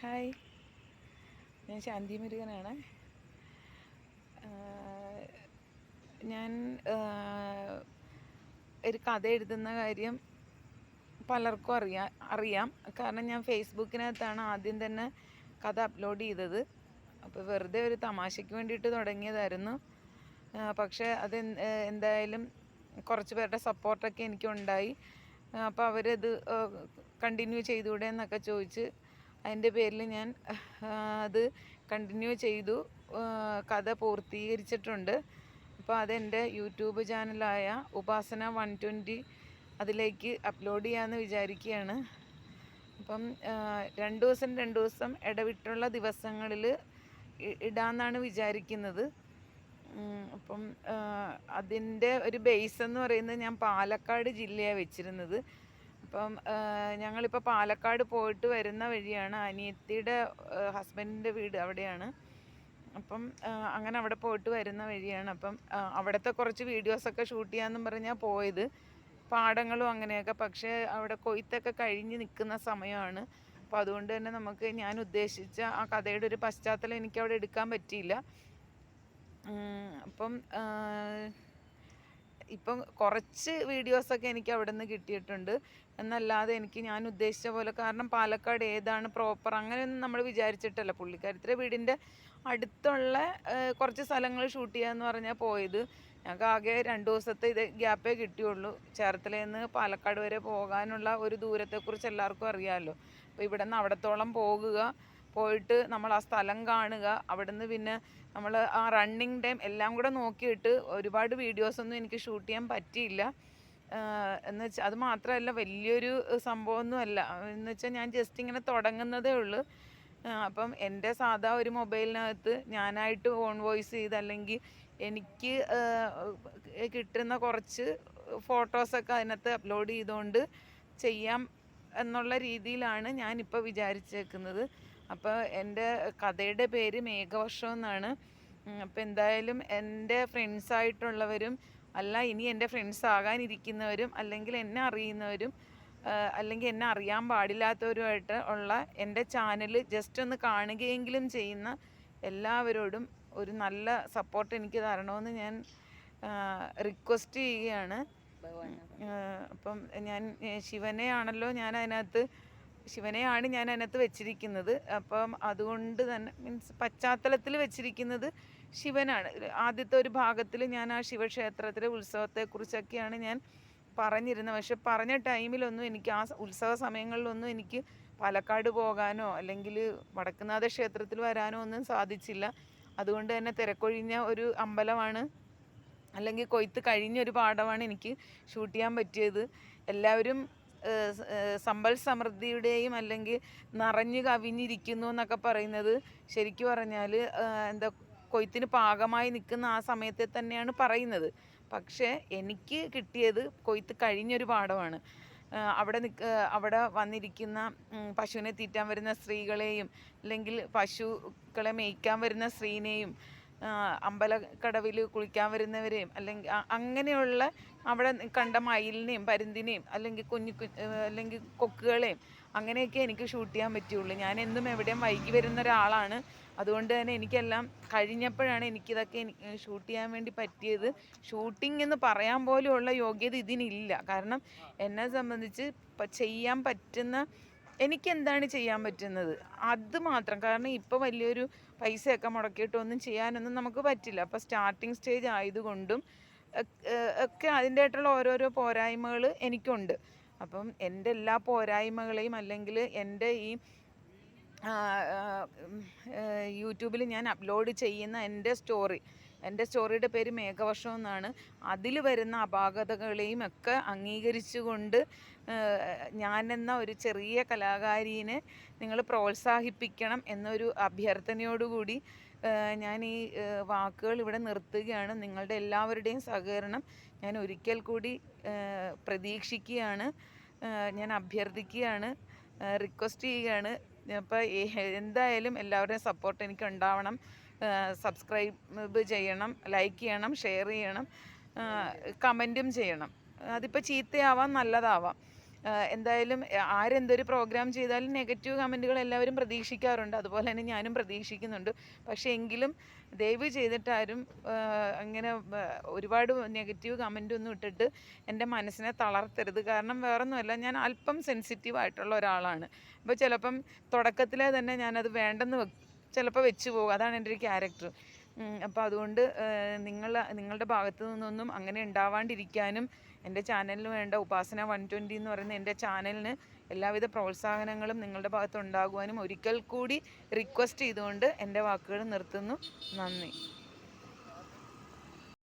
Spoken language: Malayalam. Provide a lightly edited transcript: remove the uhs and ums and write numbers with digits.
ഹായ്, ഞാൻ ശാന്തി മുരുകനാണ്. ഞാൻ ഒരു കഥ എഴുതുന്ന കാര്യം പലർക്കും അറിയാം. കാരണം ഞാൻ ഫേസ്ബുക്കിനകത്താണ് ആദ്യം തന്നെ കഥ അപ്ലോഡ് ചെയ്തത്. അപ്പോൾ വെറുതെ ഒരു തമാശയ്ക്ക് വേണ്ടിയിട്ട് തുടങ്ങിയതായിരുന്നു. പക്ഷേ അത് എന്തായാലും കുറച്ച് പേരുടെ സപ്പോർട്ടൊക്കെ എനിക്കുണ്ടായി. അപ്പോൾ അവരത് കണ്ടിന്യൂ ചെയ്തുകൂടെ എന്നൊക്കെ ചോദിച്ച് അതിൻ്റെ പേരിൽ ഞാൻ അത് കണ്ടിന്യൂ ചെയ്തു. കഥ പൂർത്തീകരിച്ചിട്ടുണ്ട്. അപ്പോൾ അതെൻ്റെ യൂട്യൂബ് ചാനലായ ഉപാസന 120 അതിലേക്ക് അപ്ലോഡ് ചെയ്യാമെന്ന് വിചാരിക്കുകയാണ്. അപ്പം 2 ദിവസം ഇടവിട്ടുള്ള ദിവസങ്ങളിൽ ഇടാമെന്നാണ് വിചാരിക്കുന്നത്. അപ്പം അതിൻ്റെ ഒരു ബേസ് എന്ന് പറയുന്നത് ഞാൻ പാലക്കാട് ജില്ലയാണ് വെച്ചിരുന്നത്. അപ്പം ഞങ്ങളിപ്പോൾ പാലക്കാട് പോയിട്ട് വരുന്ന വഴിയാണ്. അനിയത്തിയുടെ ഹസ്ബൻഡിൻ്റെ വീട് അവിടെയാണ്. അപ്പം അങ്ങനെ അവിടെ പോയിട്ട് വരുന്ന വഴിയാണ്. അപ്പം അവിടുത്തെ കുറച്ച് വീഡിയോസൊക്കെ ഷൂട്ട് ചെയ്യാമെന്നും പറഞ്ഞാൽ പോയത്, പാടങ്ങളും അങ്ങനെയൊക്കെ. പക്ഷേ അവിടെ കൊയ്ത്തൊക്കെ കഴിഞ്ഞ് നിൽക്കുന്ന സമയമാണ്. അപ്പോൾ അതുകൊണ്ട് തന്നെ ഞാൻ ഉദ്ദേശിച്ച ആ കഥയുടെ ഒരു പശ്ചാത്തലം എനിക്ക് അവിടെ എടുക്കാൻ പറ്റിയില്ല. അപ്പം ഇപ്പം കുറച്ച് വീഡിയോസൊക്കെ എനിക്ക് അവിടെ നിന്ന് കിട്ടിയിട്ടുണ്ട്. എന്നല്ലാതെ ഞാൻ ഉദ്ദേശിച്ച പോലെ, കാരണം പാലക്കാട് ഏതാണ് പ്രോപ്പർ അങ്ങനെയൊന്നും നമ്മൾ വിചാരിച്ചിട്ടല്ല. പുള്ളിക്കാരത്തിൻ്റെ വീടിൻ്റെ അടുത്തുള്ള കുറച്ച് സ്ഥലങ്ങൾ ഷൂട്ട് ചെയ്യാമെന്ന് പറഞ്ഞാൽ പോയത്. ഞങ്ങൾക്ക് ആകെ 2 ദിവസത്തെ ഗ്യാപ്പേ കിട്ടിയുള്ളൂ. ചേർത്തലയിൽ നിന്ന് പാലക്കാട് വരെ പോകാനുള്ള ഒരു ദൂരത്തെക്കുറിച്ച് എല്ലാവർക്കും അറിയാമല്ലോ. അപ്പോൾ ഇവിടെ നിന്ന് അവിടത്തോളം പോയിട്ട് നമ്മൾ ആ സ്ഥലം കാണുക, അവിടുന്ന് പിന്നെ നമ്മൾ ആ റണ്ണിങ് ടൈം എല്ലാം കൂടെ നോക്കിയിട്ട് ഒരുപാട് വീഡിയോസൊന്നും എനിക്ക് ഷൂട്ട് ചെയ്യാൻ പറ്റിയില്ല. എന്ന് വെച്ചാൽ അത് മാത്രമല്ല, വലിയൊരു സംഭവമൊന്നുമല്ല. എന്ന് വെച്ചാൽ ഞാൻ ജസ്റ്റ് ഇങ്ങനെ തുടങ്ങുന്നതേ ഉള്ളൂ. അപ്പം എൻ്റെ സാധാ ഒരു മൊബൈലിനകത്ത് ഞാനായിട്ട് ഓൺ വോയിസ് ചെയ്ത്, അല്ലെങ്കിൽ എനിക്ക് കിട്ടുന്ന കുറച്ച് ഫോട്ടോസൊക്കെ അതിനകത്ത് അപ്ലോഡ് ചെയ്തുകൊണ്ട് ചെയ്യാം എന്നുള്ള രീതിയിലാണ് ഞാനിപ്പോൾ വിചാരിച്ചേക്കുന്നത്. അപ്പോൾ എൻ്റെ കഥയുടെ പേര് മേഘവർഷം എന്നാണ്. അപ്പോൾ എന്തായാലും എൻ്റെ ഫ്രണ്ട്സായിട്ടുള്ളവരും ഇനി എൻ്റെ ഫ്രണ്ട്സ് ആകാനിരിക്കുന്നവരും, അല്ലെങ്കിൽ എന്നെ അറിയുന്നവരും, അല്ലെങ്കിൽ എന്നെ അറിയാൻ പാടില്ലാത്തവരുമായിട്ട് ഉള്ള എൻ്റെ ചാനൽ ജസ്റ്റ് ഒന്ന് കാണുകയെങ്കിലും ചെയ്യുന്ന എല്ലാവരോടും ഒരു നല്ല സപ്പോർട്ട് എനിക്ക് തരണമെന്ന് ഞാൻ റിക്വസ്റ്റ് ചെയ്യുകയാണ്. അപ്പം ശിവനെയാണ് ഞാൻ അതിനകത്ത് വെച്ചിരിക്കുന്നത്. അപ്പം അതുകൊണ്ട് തന്നെ പശ്ചാത്തലത്തിൽ വെച്ചിരിക്കുന്നത് ശിവനാണ്. ആദ്യത്തെ ഒരു ഭാഗത്തിൽ ഞാൻ ആ ശിവക്ഷേത്രത്തിലെ ഉത്സവത്തെക്കുറിച്ചൊക്കെയാണ് ഞാൻ പറഞ്ഞിരുന്നത്. പക്ഷെ പറഞ്ഞ ടൈമിലൊന്നും എനിക്ക് ആ ഉത്സവ സമയങ്ങളിലൊന്നും എനിക്ക് പാലക്കാട് പോകാനോ അല്ലെങ്കിൽ വടക്കുംനാഥ ക്ഷേത്രത്തിൽ വരാനോ ഒന്നും സാധിച്ചില്ല. അതുകൊണ്ട് തന്നെ തിരക്കൊഴിഞ്ഞ ഒരു അമ്പലമാണ്, അല്ലെങ്കിൽ കൊയ്ത്ത് കഴിഞ്ഞൊരു പാടമാണ് എനിക്ക് ഷൂട്ട് ചെയ്യാൻ പറ്റിയത്. എല്ലാവരും സമ്പൽ സമൃദ്ധിയുടെയും അല്ലെങ്കിൽ നിറഞ്ഞു കവിഞ്ഞിരിക്കുന്നു എന്നൊക്കെ പറയുന്നത് ശരിക്കും പറഞ്ഞാൽ കൊയ്ത്തിന് പാകമായി നിൽക്കുന്ന ആ സമയത്തെ തന്നെയാണ് പറയുന്നത്. പക്ഷേ എനിക്ക് കിട്ടിയത് കൊയ്ത്ത് കഴിഞ്ഞൊരു പാടമാണ്. അവിടെ വന്നിരിക്കുന്ന പശുവിനെ തീറ്റാൻ വരുന്ന സ്ത്രീകളെയും, അല്ലെങ്കിൽ പശുക്കളെ മേയ്ക്കാൻ വരുന്ന സ്ത്രീനെയും, അമ്പലക്കടവിൽ കുളിക്കാൻ വരുന്നവരെയും, അല്ലെങ്കിൽ അങ്ങനെയുള്ള അവിടെ കണ്ട മയിലിനെയും പരുന്തിനെയും അല്ലെങ്കിൽ അല്ലെങ്കിൽ കൊക്കുകളെയും അങ്ങനെയൊക്കെ എനിക്ക് ഷൂട്ട് ചെയ്യാൻ പറ്റുള്ളൂ. ഞാൻ എന്നും എവിടെയും വൈകി വരുന്ന ഒരാളാണ്. അതുകൊണ്ട് തന്നെ എനിക്കെല്ലാം കഴിഞ്ഞപ്പോഴാണ് എനിക്കിതൊക്കെ ഷൂട്ട് ചെയ്യാൻ വേണ്ടി പറ്റിയത്. ഷൂട്ടിംഗ് എന്ന് പറയാൻ പോലെയുള്ള യോഗ്യത ഇതിനില്ല. കാരണം എന്നെ സംബന്ധിച്ച് ചെയ്യാൻ പറ്റുന്ന, എനിക്കെന്താണ് ചെയ്യാൻ പറ്റുന്നത് അത് മാത്രം. കാരണം ഇപ്പോൾ വലിയൊരു പൈസയൊക്കെ മുടക്കിയിട്ടൊന്നും ചെയ്യാനൊന്നും നമുക്ക് പറ്റില്ല. അപ്പോൾ സ്റ്റാർട്ടിങ് സ്റ്റേജ് ആയതുകൊണ്ടും ഒക്കെ അതിൻ്റെതായിട്ടുള്ള ഓരോരോ പോരായ്മകൾ എനിക്കുണ്ട്. അപ്പം എൻ്റെ എല്ലാ പോരായ്മകളെയും, അല്ലെങ്കിൽ എൻ്റെ ഈ യൂട്യൂബിൽ ഞാൻ അപ്ലോഡ് ചെയ്യുന്ന എൻ്റെ സ്റ്റോറിയുടെ പേര് മേഘവർഷം എന്നാണ്. അതിൽ വരുന്ന അപാകതകളെയും ഒക്കെ അംഗീകരിച്ചുകൊണ്ട് ഞാനെന്ന ഒരു ചെറിയ കലാകാരിയെ നിങ്ങൾ പ്രോത്സാഹിപ്പിക്കണം എന്നൊരു അഭ്യർത്ഥനയോടുകൂടി ഞാൻ ഈ വാക്കുകൾ ഇവിടെ നിർത്തുകയാണ്. നിങ്ങളുടെ എല്ലാവരുടെയും സഹകരണം ഞാൻ ഒരിക്കൽ കൂടി പ്രതീക്ഷിക്കുകയാണ്, ഞാൻ അഭ്യർത്ഥിക്കുകയാണ്, റിക്വസ്റ്റ് ചെയ്യുകയാണ്. അപ്പോൾ എന്തായാലും എല്ലാവരുടെയും സപ്പോർട്ട് എനിക്ക് ഉണ്ടാവണം. സബ്സ്ക്രൈബ് ചെയ്യണം, ലൈക്ക് ചെയ്യണം, ഷെയർ ചെയ്യണം, കമൻറ്റും ചെയ്യണം. അതിപ്പോൾ ചീത്തയാവാം, നല്ലതാവാം. എന്തായാലും ആരെന്തൊരു പ്രോഗ്രാം ചെയ്താലും നെഗറ്റീവ് കമൻറ്റുകൾ എല്ലാവരും പ്രതീക്ഷിക്കാറുണ്ട്. അതുപോലെ തന്നെ ഞാനും പ്രതീക്ഷിക്കുന്നുണ്ട്. പക്ഷേ എങ്കിലും ദയവ് ചെയ്തിട്ടാരും അങ്ങനെ ഒരുപാട് നെഗറ്റീവ് കമൻറ്റൊന്നും ഇട്ടിട്ട് എൻ്റെ മനസ്സിനെ തളർത്തരുത്. കാരണം വേറൊന്നുമല്ല, ഞാൻ അല്പം സെൻസിറ്റീവ് ആയിട്ടുള്ള ഒരാളാണ്. അപ്പോൾ ചിലപ്പം തുടക്കത്തിലേ തന്നെ ഞാനത് വേണ്ടെന്ന് ചിലപ്പോൾ വെച്ച് പോകും. അതാണ് എൻ്റെ ഒരു ക്യാരക്ടർ. അപ്പോൾ അതുകൊണ്ട് നിങ്ങളുടെ ഭാഗത്തു നിന്നൊന്നും അങ്ങനെ ഉണ്ടാവാണ്ടിരിക്കാനും എൻ്റെ ചാനലിന് വേണ്ട ഉപാസന 120 എന്ന് പറയുന്ന എൻ്റെ ചാനലിന് എല്ലാവിധ പ്രോത്സാഹനങ്ങളും നിങ്ങളുടെ ഭാഗത്ത് ഉണ്ടാകുവാനും ഒരിക്കൽ കൂടി റിക്വസ്റ്റ് ചെയ്തുകൊണ്ട് എൻ്റെ വാക്കുകൾ നിർത്തുന്നു. നന്ദി.